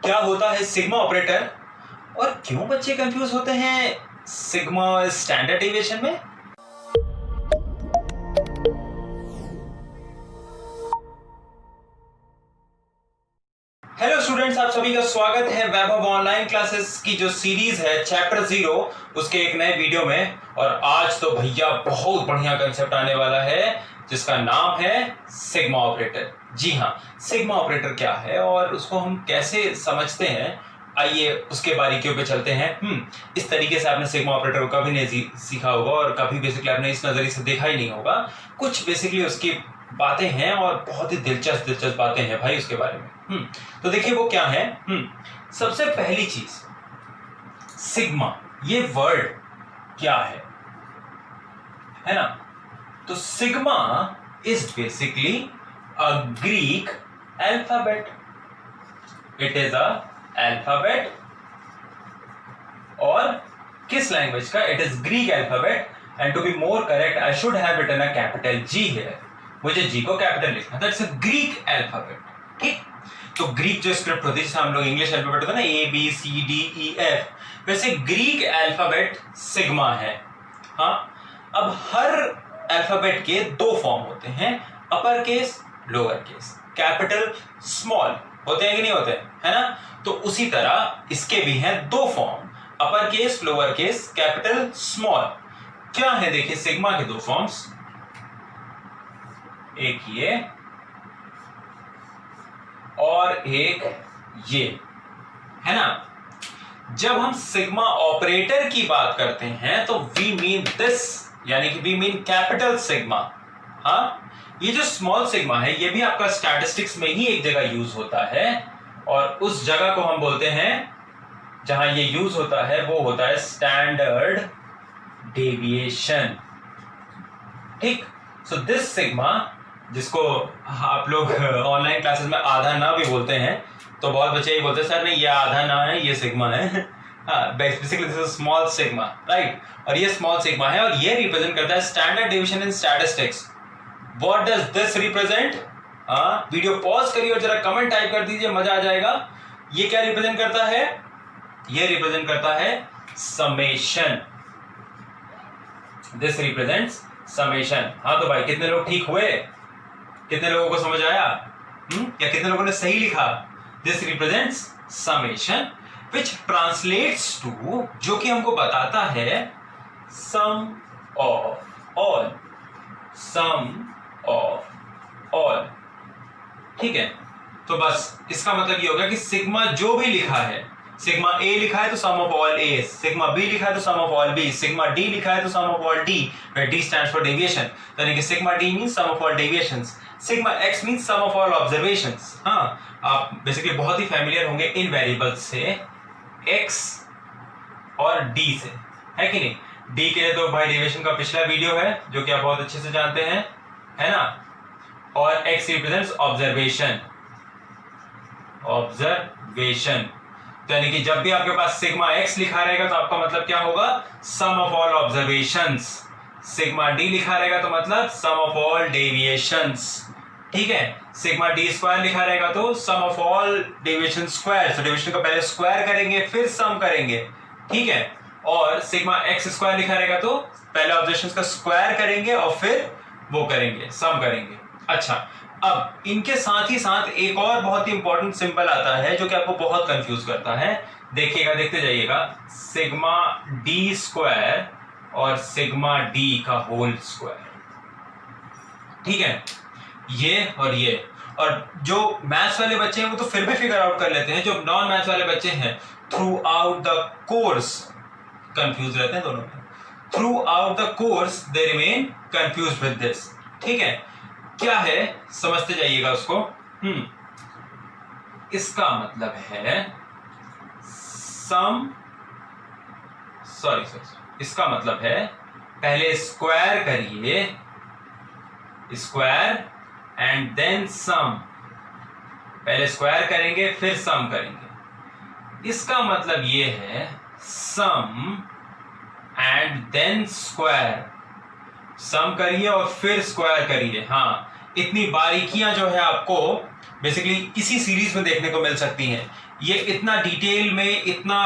क्या होता है सिग्मा ऑपरेटर और क्यों बच्चे कंफ्यूज होते हैं सिग्मा और स्टैंडर्ड डेविएशन में। हेलो स्टूडेंट्स, आप सभी का स्वागत है वैभव ऑनलाइन क्लासेस की जो सीरीज है चैप्टर 0 उसके एक नए वीडियो में। और आज तो भैया बहुत बढ़िया कंसेप्ट आने वाला है जिसका नाम है सिग्मा ऑपरेटर। जी हाँ, सिग्मा ऑपरेटर क्या है और उसको हम कैसे समझते हैं, आइए उसके बारीकियों पे चलते हैं। इस तरीके से आपने सिग्मा ऑपरेटर को कभी नहीं सीखा होगा और कभी बेसिकली आपने इस नजरिए से देखा ही नहीं होगा। कुछ बेसिकली उसकी बातें हैं और बहुत ही दिलचस्प बातें हैं भाई उसके बारे में। तो देखिए वो क्या है। सबसे पहली चीज, सिग्मा ये वर्ड क्या है ना। तो sigma is basically a Greek alphabet. It is a alphabet. और किस लैंग्वेज का? It is Greek alphabet. And to be more correct I should have written a capital G here. मुझे जी को कैपिटल लिखना था। It's a Greek alphabet. ठीक, तो Greek जो स्क्रिप्ट होती है जैसे हम लोग इंग्लिश अल्फाबेट होता है ना, ABCDEF, वैसे ग्रीक अल्फाबेट सिग्मा है। हाँ, अब हर अल्फाबेट के दो फॉर्म होते हैं, upper case lower case, capital small, होते हैं कि नहीं होते है ना। तो उसी तरह इसके भी हैं दो form, upper case lower case, capital small. क्या है देखिए सिग्मा के दो फॉर्म्स, एक ये और एक ये, है ना। जब हम सिग्मा ऑपरेटर की बात करते हैं तो वी मीन दिस, यानी कि वी मीन कैपिटल सिग्मा। हाँ, ये जो स्मॉल सिग्मा है ये भी आपका स्टैटिस्टिक्स में ही एक जगह यूज होता है और उस जगह को हम बोलते हैं जहां ये यूज होता है वो होता है स्टैंडर्ड डेविएशन। ठीक, सो दिस सिग्मा, जिसको आप लोग ऑनलाइन क्लासेस में आधा ना भी बोलते हैं, तो बहुत बच्चे ये बोलते हैं सर नहीं ये आधा ना है ये सिग्मा है। हाँ, basically this is small sigma, right. और ये स्मॉल सिग्मा है और ये रिप्रेजेंट करता है standard deviation in statistics. What does this represent? Video pause करिए और जरा कमेंट टाइप कर दीजिए, मजा आ जाएगा। ये क्या रिप्रेजेंट करता है? ये रिप्रेजेंट करता है समेशन। This represents summation. हाँ तो भाई कितने लोग ठीक हुए? कितने लोगों को समझ आया? या कितने लोगों ने सही लिखा? This represents summation which translates to, जो कि हमको बताता है sum of all. Sum of all, ठीक है। तो बस इसका मतलब ये होगा कि सिग्मा जो भी लिखा है, सिग्मा ए लिखा है तो sum of all A, sigma B लिखा है तो sum of all B, sigma D लिखा है तो sum of all D, where D stands for deviation, यानी कि sigma D means sum of all deviations, sigma X means sum of all observations. हाँ, आप बेसिकली बहुत ही फैमिलियर होंगे इन वेरिएबल्स से, एक्स और डी से, है कि नहीं। डी के लिए तो भाई डेविएशन का पिछला वीडियो है जो कि आप बहुत अच्छे से जानते हैं, है ना। और एक्स रिप्रेजेंट्स ऑब्जर्वेशन। ऑब्जर्वेशन, तो यानी कि जब भी आपके पास सिग्मा एक्स लिखा रहेगा तो आपका मतलब क्या होगा? Sum of all observations. Sigma D लिखा रहेगा तो मतलब सम ऑफ ऑल डेविएशंस, ठीक है। सिग्मा डी स्क्वायर लिखा रहेगा तो sum of all deviation square, तो डेविएशन का पहले स्क्वायर करेंगे फिर सम करेंगे, ठीक है। और सिग्मा एक्स स्क्वायर लिखा रहेगा तो पहले ऑब्जर्वेशंस का स्क्वायर करेंगे और फिर वो करेंगे, सम करेंगे। अच्छा, अब इनके साथ ही साथ एक और बहुत ही इंपॉर्टेंट सिंबल आता है जो कि आपको बहुत कंफ्यूज करता है। देखिएगा, देखते जाइएगा, सिग्मा डी स्क्वायर और सिग्मा डी का होल स्क्वायर, ठीक है। ये और जो मैथ्स वाले बच्चे हैं वो तो फिर भी फिगर आउट कर लेते हैं, जो नॉन मैथ्स वाले बच्चे हैं through out the course confuse रहते हैं दोनों में। Through out the course they remain confuse with this, ठीक है। क्या है समझते जाइएगा उसको। इसका मतलब है इसका मतलब है पहले स्क्वायर करिए, स्क्वायर एंड देन सम। पहले स्क्वायर करेंगे फिर सम करेंगे। इसका मतलब ये है सम एंड देन स्क्वायर। सम करिए और फिर स्क्वायर करिए। हाँ, इतनी बारीकियां जो है आपको बेसिकली इसी सीरीज में देखने को मिल सकती हैं। ये इतना डिटेल में इतना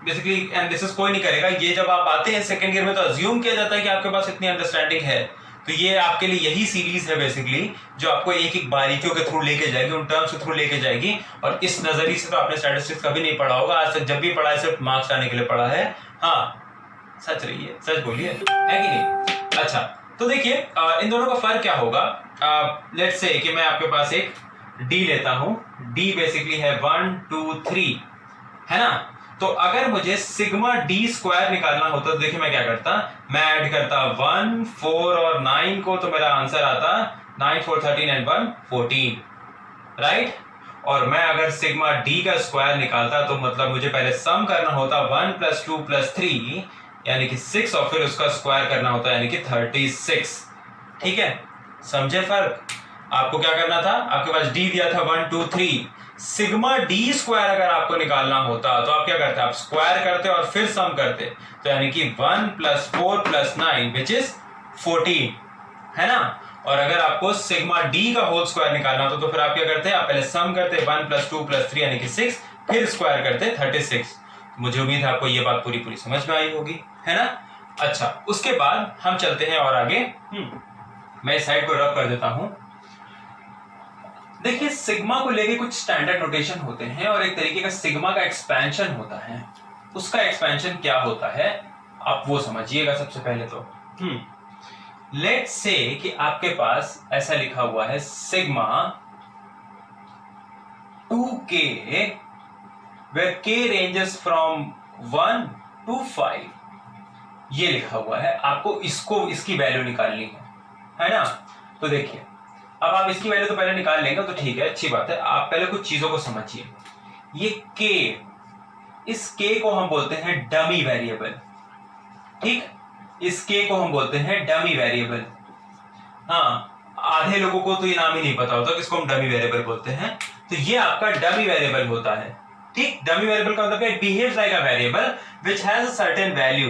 बेसिकली एनालिसिस कोई नहीं करेगा। ये जब आप आते हैं सेकंड ईयर में तो अज्यूम किया जाता है कि आपके पास इतनी अंडरस्टैंडिंग है। तो ये आपके लिए यही सीरीज है बेसिकली जो आपको एक एक बारीकियों के थ्रू लेके जाएगी, उन टर्म्स के थ्रू लेके जाएगी। और इस नजरिए से तो आपने स्टैटिस्टिक्स कभी नहीं पढ़ा होगा आज तक, जब भी पढ़ा है सिर्फ मार्क्स लाने के लिए पढ़ा है। हाँ सच रहिए, सच बोलिए, है कि नहीं? अच्छा तो देखिए इन दोनों का फर्क क्या होगा। लेट्स से कि मैं आपके पास एक डी लेता हूं, डी बेसिकली है 1 2 3, है ना। तो अगर मुझे सिग्मा डी स्क्वायर निकालना होता तो देखिए मैं क्या करता, मैं ऐड करता 1 4 और 9 को, तो मेरा आंसर आता 9 4 13 एंड 1 14, राइट। और मैं अगर सिग्मा डी का स्क्वायर निकालता तो मतलब मुझे पहले सम करना होता 1 + 2 + 3 यानी कि 6 और फिर उसका स्क्वायर करना होता यानी कि 36। ठीक है, समझे फर्क? आपको क्या करना था, आपके पास डी दिया था 1 2 3, सिग्मा डी स्क्वायर अगर आपको निकालना होता तो आप क्या करते, आप स्क्वायर करते और फिर सम करते, तो यानी कि 1 + 4 + 9 विच इज 14, है ना। और अगर आपको सिग्मा डी का होल स्क्वायर निकालना होता तो फिर आप क्या करते, आप पहले सम करते 1 + 2 + 3 यानी कि 6, फिर स्क्वायर करते 36। मुझे उम्मीद है आपको ये बात पूरी पूरी समझ में आई होगी, है ना। अच्छा उसके बाद हम चलते हैं और आगे। मैं इस साइड को रब कर देता हूं। देखिए सिग्मा को लेके कुछ स्टैंडर्ड नोटेशन होते हैं और एक तरीके का सिग्मा का एक्सपेंशन होता है। उसका एक्सपेंशन क्या होता है आप वो समझिएगा सबसे पहले तो। लेट्स से कि आपके पास ऐसा लिखा हुआ है sigma 2k where k ranges from 1 to 5, ये लिखा हुआ है। आपको इसकी वैल्यू निकालनी है ना। तो देखिए अब आप इसकी वैल्यू तो पहले निकाल लेंगे तो ठीक है, अच्छी बात है। आप पहले कुछ चीजों को समझिए। ये k, इस k को हम बोलते हैं डमी वेरिएबल, ठीक। इस k को हम बोलते हैं डमी वेरिएबल। हाँ आधे लोगों को तो ये नाम ही नहीं पता होता किसको हम डमी वेरिएबल बोलते हैं। तो ये आपका डमी वेरिएबल होता है, ठीक। डमी वेरिएबल का मतलब it behaves like a variable which has a certain value.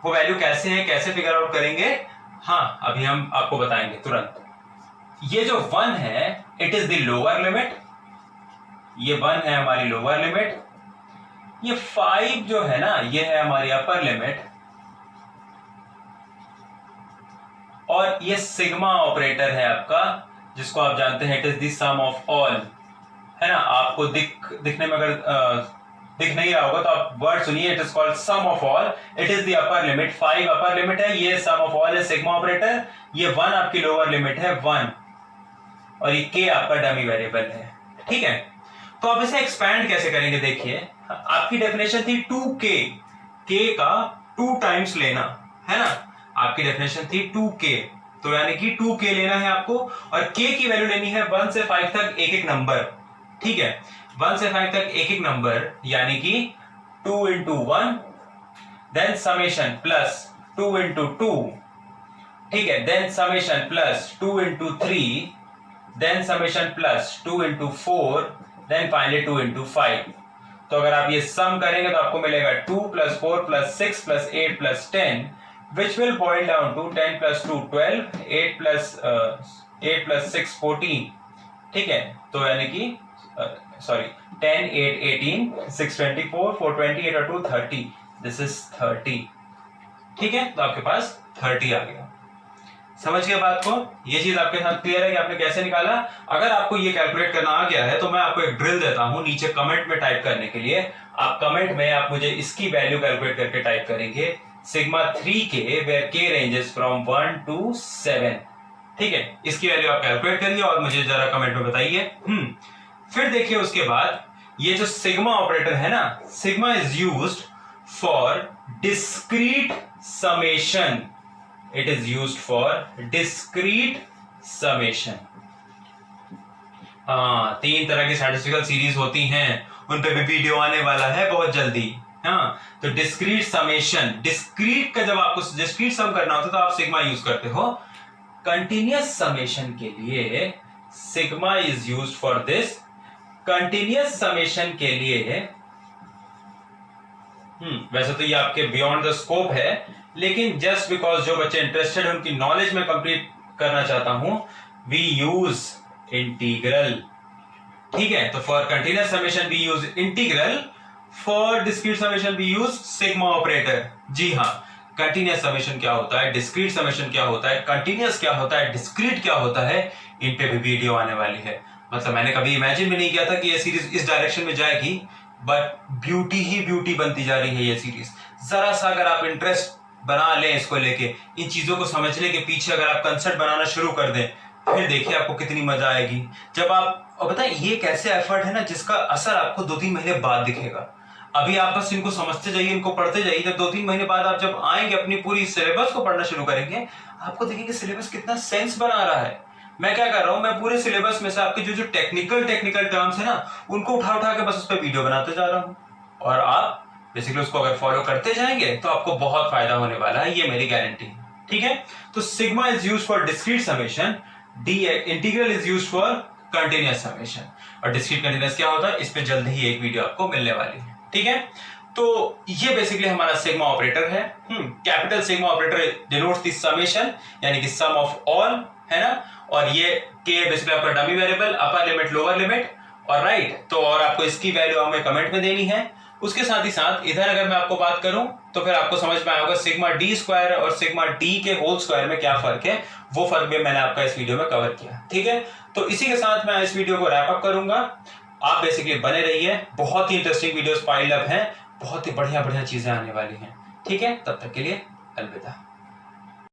वो वैल्यू कैसे है, कैसे फिगर आउट करेंगे, हाँ अभी हम आपको बताएंगे तुरंत। ये जो 1 है it is the lower limit, ये 1 है हमारी लोअर लिमिट। ये 5 जो है ना ये है हमारी अपर लिमिट। और ये सिग्मा ऑपरेटर है आपका, जिसको आप जानते हैं it is the sum of all, है ना। आपको दिखने में अगर दिख नहीं रहा होगा तो आप वर्ड सुनिए, it is called sum of all, it is the upper limit. 5 upper limit है, ये सम ऑफ ऑल है सिग्मा ऑपरेटर, ये 1 आपकी लोअर लिमिट है 1, और ये k आपका डमी वेरिएबल है, ठीक है। तो आप इसे एक्सपैंड कैसे करेंगे, देखिए आपकी डेफिनेशन थी 2k, k का 2 टाइम्स लेना, है ना। आपकी डेफिनेशन थी 2k, तो यानी कि 2k लेना है आपको, और k की वैल्यू लेनी है 1 से 5 तक एक एक नंबर, ठीक है। 1 से 5 तक एक एक नंबर यानी कि 2 × 1, देन समेशन प्लस 2 × 2, ठीक है, then summation plus 2 × 3, then summation plus 2 × 4, then finally 2 × 5। तो अगर आप ये सम करेंगे तो आपको मिलेगा 2 + 4 + 6 + 8 + 10 which will boil down to 10 + 2 12, 8 + 6 14, ठीक है। तो यानी कि सॉरी 10 8 18 6 24 4 28 और 2 30, दिस इज 30, ठीक है। तो आपके पास 30 आ गया। समझ गए बात को? ये चीज आपके साथ क्लियर है कि आपने कैसे निकाला। अगर आपको ये कैलकुलेट करना आ गया है तो मैं आपको एक ड्रिल देता हूं नीचे कमेंट में टाइप करने के लिए। आप कमेंट में आप मुझे इसकी वैल्यू कैलकुलेट करके टाइप करेंगे, sigma 3k where k ranges from 1 to 7, ठीक है। इसकी वैल्यू आप कैलकुलेट करिए और मुझे जरा कमेंट में बताइए। फिर देखिए उसके बाद ये जो सिग्मा ऑपरेटर है ना, sigma is used for discrete summation, it is used for discrete summation. हाँ 3 तरह की स्टैटिस्टिकल सीरीज होती हैं, उन पे भी वीडियो आने वाला है बहुत जल्दी। हाँ तो डिस्क्रीट समेशन, डिस्क्रीट का जब आपको डिस्क्रीट सम करना होता है तो आप सिग्मा यूज करते हो। कंटिन्यूअस समेशन के लिए sigma is used for this. Continuous summation के लिए वैसे तो ये आपके बियॉन्ड द स्कोप है, लेकिन जस्ट बिकॉज जो बच्चे इंटरेस्टेड है उनकी नॉलेज में कंप्लीट करना चाहता हूं, वी यूज इंटीग्रल, ठीक है, तो for continuous summation we use integral, for discrete summation we use sigma operator. जी हाँ, कंटिन्यूअस समेशन क्या होता है, डिस्क्रीट समेशन क्या होता है, कंटिन्यूअस क्या होता है, डिस्क्रीट क्या होता है, इन पे भी वीडियो आने वाली है। मतलब मैंने कभी इमेजिन भी नहीं किया था कि ये सीरीज इस डायरेक्शन में जाएगी, बट ब्यूटी ही ब्यूटी बनती जा रही है ये सीरीज। जरा सा अगर आप इंटरेस्ट बना लें इसको लेके, इन चीजों को समझने के पीछे अगर आप कंसेप्ट बनाना शुरू कर दें, फिर देखिए आपको कितनी मजा आएगी। जब आप, और बताएं ये कैसे एफर्ट है ना जिसका असर आपको 2-3 महीने बाद दिखेगा। अभी आप बस इनको समझते जाइए, इनको पढ़ते जाइए, जब 2-3 महीने बाद आप जब आएंगे अपनी पूरी सिलेबस को पढ़ना शुरू करेंगे, आपको देखेंगे सिलेबस कितना सेंस बना रहा है। मैं क्या कर रहा हूं, मैं पूरे सिलेबस में से आपके जो टेक्निकल टर्म्स है ना, उनको उठा उठा के बस उस पर वीडियो बनाते जा रहा हूं, और आप बेसिकली उसको अगर फॉलो करते जाएंगे तो आपको बहुत फायदा होने वाला है, ये मेरी गारंटी है। ठीक है, तो sigma is used for discrete summation, D integral is used for continuous summation. और डिस्क्रीट कंटिन्यूअस क्या होता है, इस पे जल्द ही एक वीडियो आपको मिलने वाली है। ठीक है, तो ये बेसिकली हमारा सिग्मा ऑपरेटर है। Capital sigma operator denotes the summation, यानी कि सम ऑफ ऑल, है ना। और ये के बेसिकली आपका dummy variable, upper limit lower limit, और राइट। तो और आपको इसकी वैल्यू हमें कमेंट में देनी है। उसके साथ ही साथ इधर अगर मैं आपको बात करूं तो फिर आपको समझ में आया होगा सिग्मा डी स्क्वायर और सिग्मा डी के होल स्क्वायर में क्या फर्क है, वो फर्क भी मैंने आपका इस वीडियो में कवर किया। ठीक है, तो इसी के साथ मैं इस वीडियो को रैप अप करूंगा। आप बेसिकली बने रहिए, बहुत ही इंटरेस्टिंग वीडियोस पाइल अप हैं, बहुत ही बढ़िया बढ़िया चीजें आने वाली हैं। ठीक है, तब तक के लिए अलविदा।